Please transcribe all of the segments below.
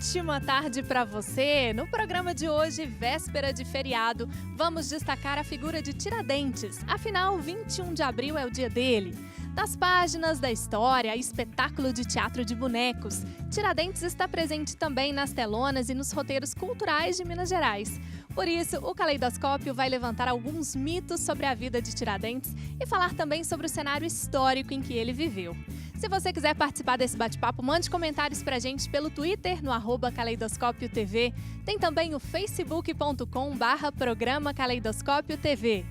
ótima tarde para você! No programa de hoje, véspera de feriado, vamos destacar a figura de Tiradentes. Afinal, 21 de abril é o dia dele. Das páginas da história, espetáculo de teatro de bonecos, Tiradentes está presente também nas telonas e nos roteiros culturais de Minas Gerais. Por isso, o Caleidoscópio vai levantar alguns mitos sobre a vida de Tiradentes e falar também sobre o cenário histórico em que ele viveu. Se você quiser participar desse bate-papo, mande comentários pra gente pelo Twitter, no @Caleidoscópio TV. Tem também o facebook.com/programa Caleidoscópio TV.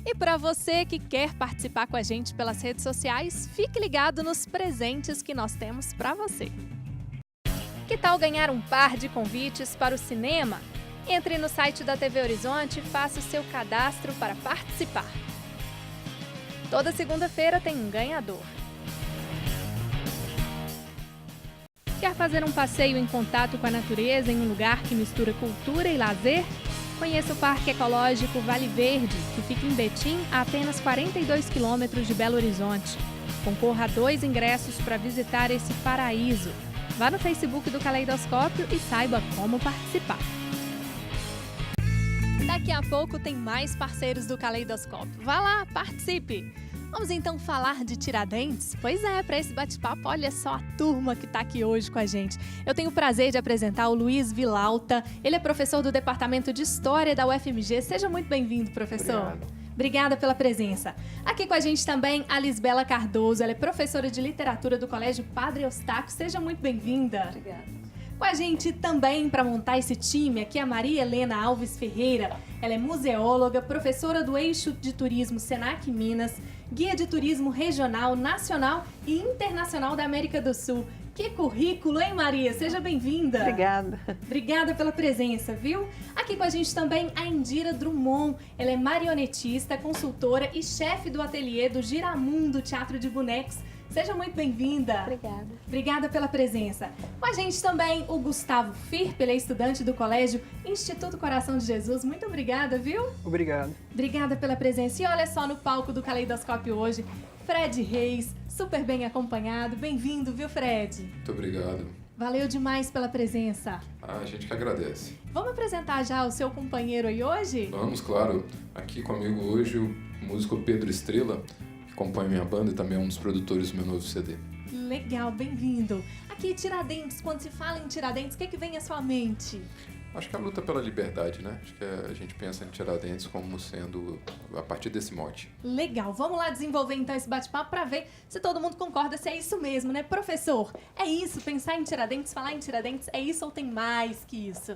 E para você que quer participar com a gente pelas redes sociais, fique ligado nos presentes que nós temos para você. Que tal ganhar um par de convites para o cinema? Entre no site da TV Horizonte e faça o seu cadastro para participar. Toda segunda-feira tem um ganhador. Quer fazer um passeio em contato com a natureza em um lugar que mistura cultura e lazer? Conheça o Parque Ecológico Vale Verde, que fica em Betim, a apenas 42 quilômetros de Belo Horizonte. Concorra a 2 ingressos para visitar esse paraíso. Vá no Facebook do Caleidoscópio e saiba como participar. Daqui a pouco tem mais parceiros do Caleidoscópio. Vá lá, participe! Vamos então falar de Tiradentes? Pois é, para esse bate-papo, olha só a turma que está aqui hoje com a gente. Eu tenho o prazer de apresentar o Luiz Vilauta. Ele é professor do Departamento de História da UFMG. Seja muito bem-vindo, professor. Obrigada pela presença. Aqui com a gente também a Lisbela Cardoso. Ela é professora de literatura do Colégio Padre Eustáquio. Seja muito bem-vinda. Obrigada. Com a gente também para montar esse time aqui a Maria Helena Alves Ferreira. Ela é museóloga, professora do Eixo de Turismo Senac Minas, guia de turismo regional, nacional e internacional da América do Sul. Que currículo, hein, Maria? Seja bem-vinda. Obrigada. Obrigada pela presença, viu? Aqui com a gente também a Indira Drummond. Ela é marionetista, consultora e chefe do ateliê do Giramundo Teatro de Bonecos. Seja muito bem-vinda. Obrigada. Obrigada pela presença. Com a gente também o Gustavo Firpe, ele é estudante do Colégio Instituto Coração de Jesus. Muito obrigada, viu? Obrigado. Obrigada pela presença. E olha só no palco do Caleidoscópio hoje, Fred Reis, super bem acompanhado. Bem-vindo, viu, Fred? Muito obrigado. Valeu demais pela presença. A gente que agradece. Vamos apresentar já o seu companheiro aí hoje? Vamos, claro. Aqui comigo hoje o músico Pedro Estrela, que acompanha minha banda e também é um dos produtores do meu novo CD. Legal, bem-vindo. Aqui, Tiradentes, quando se fala em Tiradentes, o que vem à sua mente? Acho que é a luta pela liberdade, né? Acho que a gente pensa em Tiradentes como sendo a partir desse mote. Legal, vamos lá desenvolver então esse bate-papo para ver se todo mundo concorda se é isso mesmo, né? Professor, é isso? Pensar em Tiradentes, falar em Tiradentes, é isso ou tem mais que isso?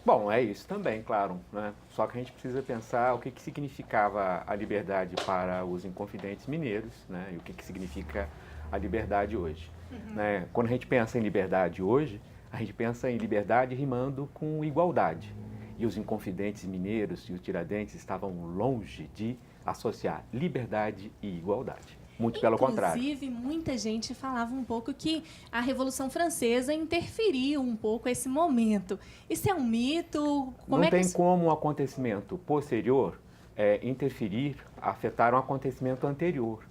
Bom, é isso também, claro, né? Só que a gente precisa pensar o que significava a liberdade para os inconfidentes mineiros, né? E o que significa a liberdade hoje. Né? Quando a gente pensa em liberdade hoje, a gente pensa em liberdade rimando com igualdade. E os inconfidentes mineiros e os Tiradentes estavam longe de associar liberdade e igualdade. Muito pelo contrário. Inclusive, muita gente falava um pouco que a Revolução Francesa interferiu um pouco esse momento. Isso é um mito? Não tem como um acontecimento posterior interferir, afetar um acontecimento anterior.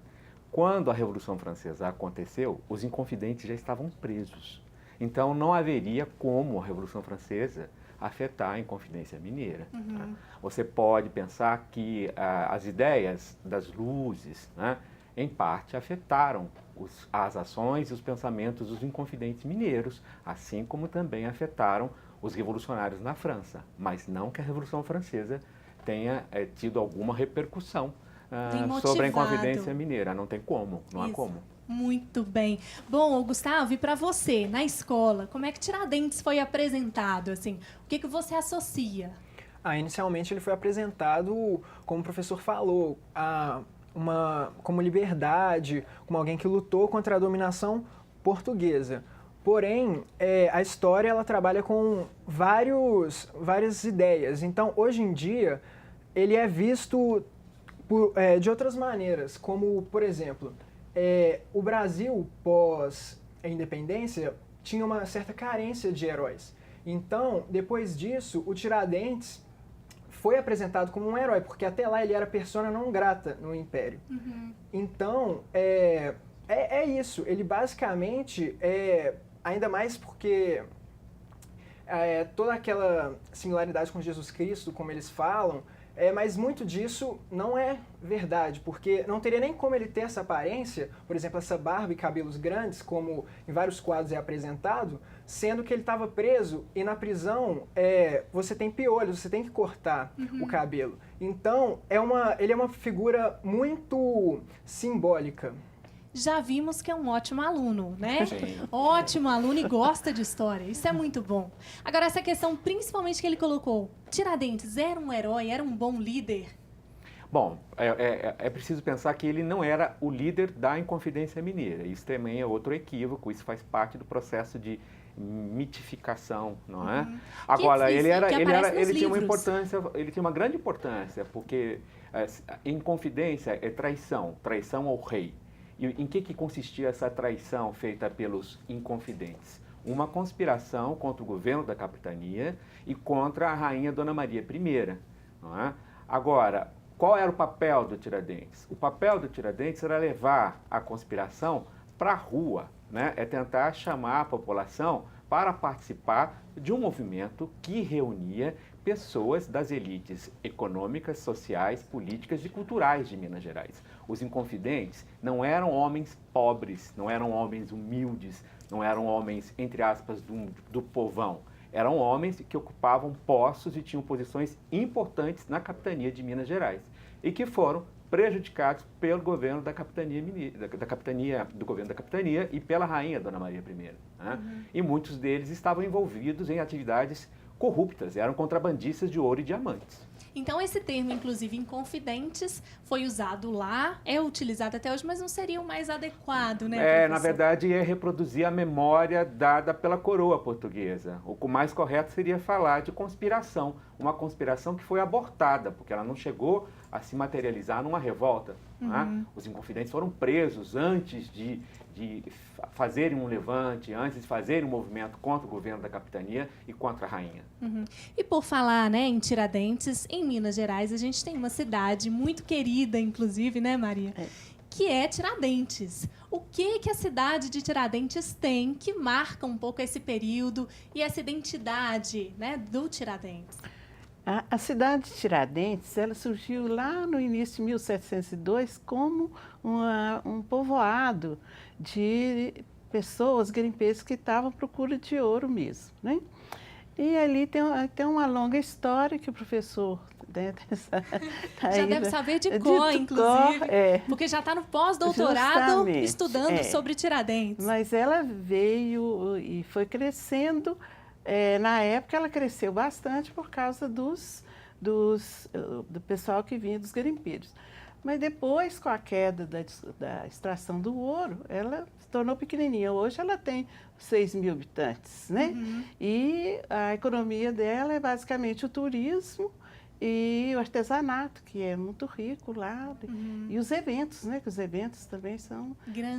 Quando a Revolução Francesa aconteceu, os inconfidentes já estavam presos. Então, não haveria como a Revolução Francesa afetar a Inconfidência Mineira. Né? Você pode pensar que as ideias das luzes, né, em parte, afetaram as ações e os pensamentos dos inconfidentes mineiros, assim como também afetaram os revolucionários na França. Mas não que a Revolução Francesa tenha tido alguma repercussão sobre a Inconfidência Mineira. Não tem como, não há como. Muito bem. Bom, Gustavo, e para você, na escola, como é que Tiradentes foi apresentado? Assim, o que você associa? Inicialmente ele foi apresentado, como o professor falou, como liberdade, como alguém que lutou contra a dominação portuguesa. Porém, a história ela trabalha com várias ideias. Então, hoje em dia, ele é visto de outras maneiras, como, por exemplo, o Brasil, pós a independência, tinha uma certa carência de heróis. Então, depois disso, o Tiradentes foi apresentado como um herói, porque até lá ele era persona não grata no Império. Então, é isso. Ele basicamente, ainda mais porque toda aquela similaridade com Jesus Cristo, como eles falam, mas muito disso não é verdade, porque não teria nem como ele ter essa aparência, por exemplo, essa barba e cabelos grandes, como em vários quadros é apresentado, sendo que ele estava preso e na prisão você tem piolhos, você tem que cortar o cabelo. Então, ele é uma figura muito simbólica. Já vimos que é um ótimo aluno, né? Sim. Ótimo aluno e gosta de história. Isso é muito bom. Agora, essa questão, principalmente que ele colocou, Tiradentes era um herói, era um bom líder? Bom, é preciso pensar que ele não era o líder da Inconfidência Mineira. Isso também é outro equívoco, isso faz parte do processo de mitificação, não é? Agora, ele tinha uma grande importância, porque Inconfidência é traição ao rei. E em que consistia essa traição feita pelos inconfidentes? Uma conspiração contra o governo da capitania e contra a rainha Dona Maria I. Não é? Agora, qual era o papel do Tiradentes? O papel do Tiradentes era levar a conspiração para a rua, né? É tentar chamar a população para participar de um movimento que reunia pessoas das elites econômicas, sociais, políticas e culturais de Minas Gerais. Os inconfidentes não eram homens pobres, não eram homens humildes, não eram homens, entre aspas, do povão. Eram homens que ocupavam postos e tinham posições importantes na capitania de Minas Gerais e que foram prejudicados pelo governo da capitania, do governo da capitania e pela rainha Dona Maria I. Né? E muitos deles estavam envolvidos em atividades corruptas, eram contrabandistas de ouro e diamantes. Então, esse termo, inclusive, inconfidentes, foi usado lá, é utilizado até hoje, mas não seria o mais adequado, né, professor? Na verdade, é reproduzir a memória dada pela coroa portuguesa. O mais correto seria falar de conspiração, uma conspiração que foi abortada, porque ela não chegou a se materializar numa revolta. Né? Os inconfidentes foram presos antes de fazerem um levante, antes de fazerem um movimento contra o governo da capitania e contra a rainha. E por falar, né, em Tiradentes, em Minas Gerais, a gente tem uma cidade muito querida, inclusive, né, Maria? Que é Tiradentes. O que a cidade de Tiradentes tem que marca um pouco esse período e essa identidade, né, do Tiradentes? A cidade de Tiradentes, ela surgiu lá no início de 1702 como um povoado de pessoas garimpeiros que estavam à procura de ouro mesmo, né? E ali tem uma longa história que o professor já deve saber de cor, inclusive, porque já está no pós-doutorado estudando sobre Tiradentes. Mas ela veio e foi crescendo. Na época ela cresceu bastante por causa do pessoal que vinha dos garimpeiros. Mas depois, com a queda da extração do ouro, ela se tornou pequenininha. Hoje ela tem 6.000 habitantes, né? E a economia dela é basicamente o turismo e o artesanato, que é muito rico lá. E os eventos, né? Que os eventos também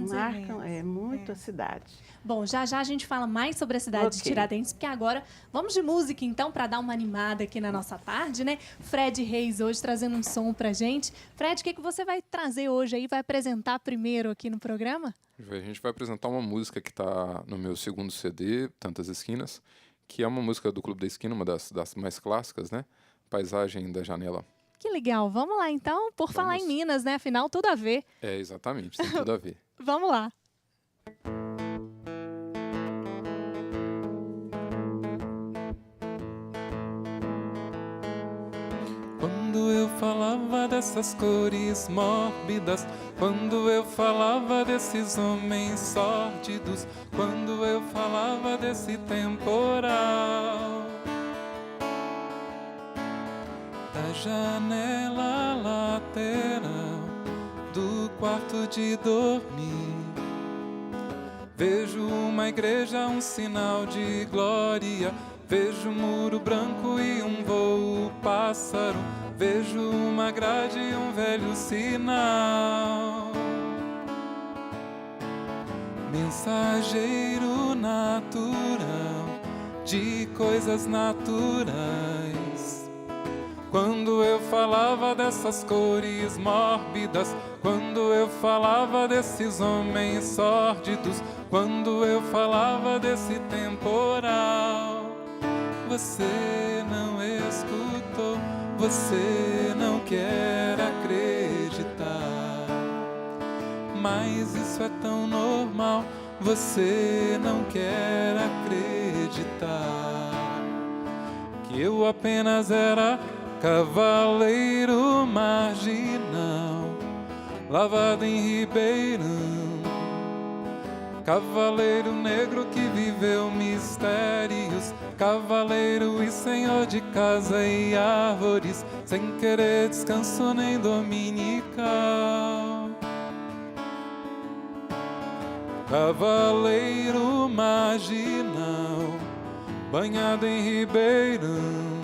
marcam muito a cidade. Bom, já a gente fala mais sobre a cidade de Tiradentes, porque agora vamos de música, então, para dar uma animada aqui na nossa tarde, né? Fred Reis hoje trazendo um som pra gente. Fred, o que você vai trazer hoje aí, vai apresentar primeiro aqui no programa? A gente vai apresentar uma música que está no meu segundo CD, Tantas Esquinas, que é uma música do Clube da Esquina, uma das mais clássicas, né? Paisagem da Janela. Que legal. Vamos lá, então, por falar em Minas, né? Afinal, tudo a ver. Exatamente, tem tudo a ver. Vamos lá. Quando eu falava dessas cores mórbidas, quando eu falava desses homens sórdidos, quando eu falava desse temporal, da janela lateral do quarto de dormir, vejo uma igreja, um sinal de glória. Vejo um muro branco e um voo pássaro. Vejo uma grade e um velho sinal. Mensageiro natural de coisas naturais. Quando eu falava dessas cores mórbidas, quando eu falava desses homens sórdidos, quando eu falava desse temporal, você não escutou, você não quer acreditar. Mas isso é tão normal, você não quer acreditar. Que eu apenas era cavaleiro marginal, lavado em Ribeirão. Cavaleiro negro que viveu mistérios, cavaleiro e senhor de casa e árvores, sem querer descanso nem dominical. Cavaleiro marginal, banhado em Ribeirão.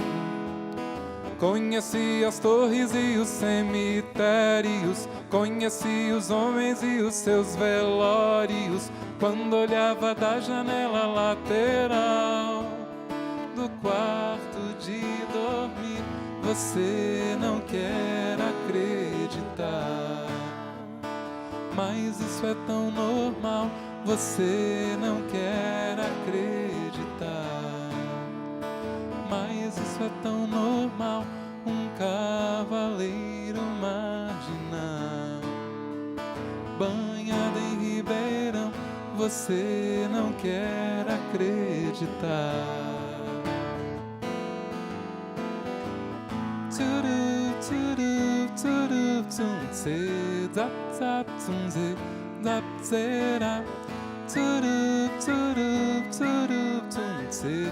Conheci as torres e os cemitérios, conheci os homens e os seus velórios, quando olhava da janela lateral do quarto de dormir. Você não quer acreditar, mas isso é tão normal, você não quer acreditar. Mas isso é tão normal, um cavaleiro marginal, banhado em Ribeirão, você não quer acreditar. Turu, turu, turu, tum, tse, zap, zap, tum, ze, zap, zera. Turu, turu, turu, tum, tse.